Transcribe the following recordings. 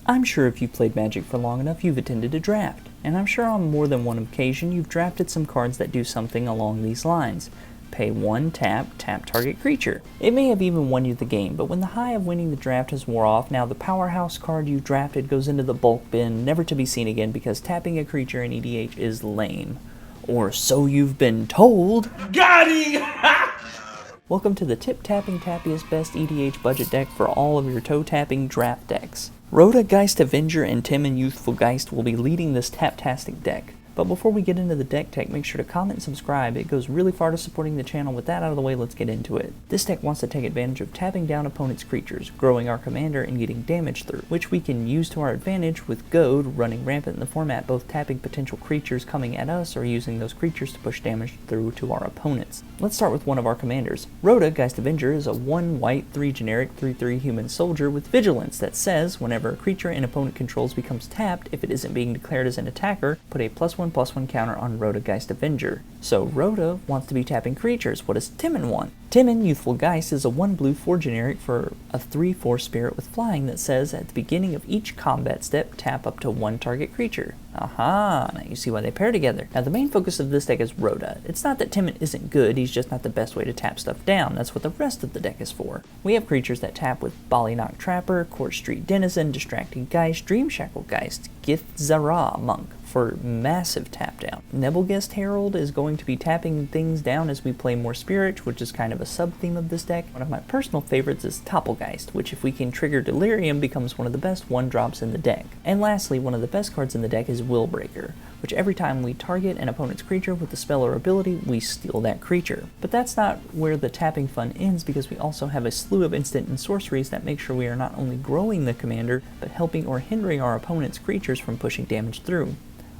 I'm sure if you've played Magic for long enough, you've attended a draft, and I'm sure on more than one occasion you've drafted some cards that do something along these lines. Pay 1, tap target creature. It may have even won you the game, but when the high of winning the draft has wore off, now the powerhouse card you drafted goes into the bulk bin, never to be seen again because tapping a creature in EDH is lame. Or so you've been told. Got him! Welcome to the tip-tapping tappiest best EDH budget deck for all of your toe-tapping draft decks. Rhoda, Geist Avenger, and Timin, Youthful Geist will be leading this Taptastic deck. But before we get into the deck tech, make sure to comment and subscribe. It goes really far to supporting the channel. With that out of the way, let's get into it. This deck wants to take advantage of tapping down opponent's creatures, growing our commander, and getting damage through, which we can use to our advantage with Goad running rampant in the format, both tapping potential creatures coming at us or using those creatures to push damage through to our opponents. Let's start with one of our commanders. Rhoda, Geist Avenger, is a 1 white, 3 generic, 3/3 human soldier with vigilance that says whenever a creature an opponent controls becomes tapped, if it isn't being declared as an attacker, put a +1/+1 counter on Rhoda, Geist Avenger. So Rhoda wants to be tapping creatures. What does Timin want? Timin, Youthful Geist, is a 1 blue 4 generic for a 3/4 spirit with flying that says at the beginning of each combat step, tap up to 1 target creature. Aha, now you see why they pair together. Now the main focus of this deck is Rhoda. It's not that Timin isn't good, he's just not the best way to tap stuff down. That's what the rest of the deck is for. We have creatures that tap with Ballynock Trapper, Court Street Denizen, Distracting Geist, Dream Shackle Geist, Githzara Monk for massive tap down. Nebelgest Herald is going to be tapping things down as we play more Spirit, which is kind of a sub-theme of this deck. One of my personal favorites is Topplegeist, which if we can trigger Delirium becomes one of the best 1-drops in the deck. And lastly, one of the best cards in the deck is Willbreaker, which every time we target an opponent's creature with a spell or ability, we steal that creature. But that's not where the tapping fun ends, because we also have a slew of instant and sorceries that make sure we are not only growing the commander, but helping or hindering our opponent's creatures from pushing damage through.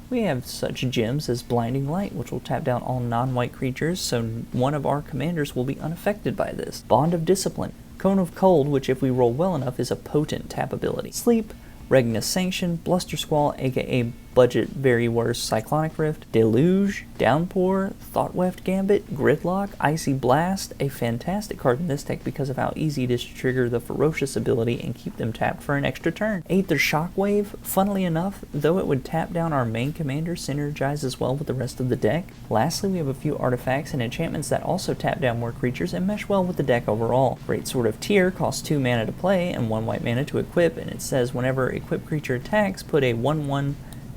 We have such gems as Blinding Light, which will tap down all non-white creatures, so one of our commanders will be unaffected by this. Bond of Discipline, Cone of Cold, which if we roll well enough is a potent tap ability. Sleep, Regnus Sanction, Bluster Squall, aka budget very worse Cyclonic Rift, Deluge, Downpour, Thoughtweft Gambit, Gridlock, Icy Blast, a fantastic card in this deck because of how easy it is to trigger the Ferocious ability and keep them tapped for an extra turn. Aether Shockwave, funnily enough, though it would tap down our main commander, synergizes well with the rest of the deck. Lastly, we have a few artifacts and enchantments that also tap down more creatures and mesh well with the deck overall. Great Sword of Tyr costs 2 mana to play and 1 white mana to equip, and it says whenever equipped creature attacks, put a 1/1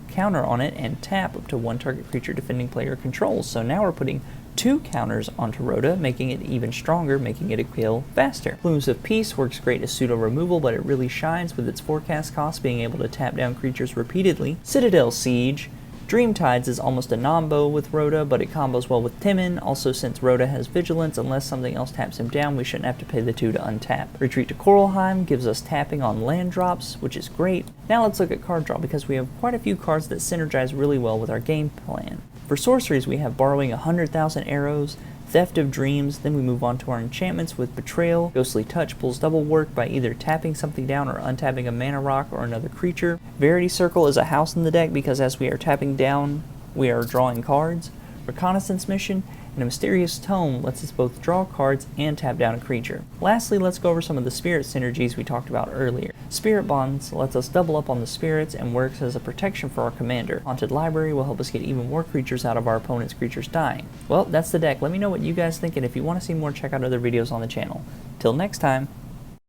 counter on it and tap up to 1 target creature defending player controls. So now we're putting 2 counters onto Rhoda, making it even stronger, making it a kill faster. Plumes of Peace works great as pseudo removal, but it really shines with its forecast cost being able to tap down creatures repeatedly. Citadel Siege, Dreamtides is almost a non-bow with Rhoda, but it combos well with Timin. Also, since Rhoda has Vigilance, unless something else taps him down, we shouldn't have to pay the 2 to untap. Retreat to Coralheim gives us tapping on land drops, which is great. Now let's look at card draw, because we have quite a few cards that synergize really well with our game plan. For sorceries, we have Borrowing 100,000 Arrows, Theft of Dreams, then we move on to our enchantments with Betrayal. Ghostly Touch pulls double work by either tapping something down or untapping a mana rock or another creature. Verity Circle is a house in the deck because as we are tapping down, we are drawing cards. Reconnaissance Mission and a Mysterious Tome lets us both draw cards and tap down a creature. Lastly, let's go over some of the spirit synergies we talked about earlier. Spirit Bonds lets us double up on the spirits and works as a protection for our commander. Haunted Library will help us get even more creatures out of our opponent's creatures dying. Well, that's the deck. Let me know what you guys think, and if you want to see more, check out other videos on the channel. Till next time.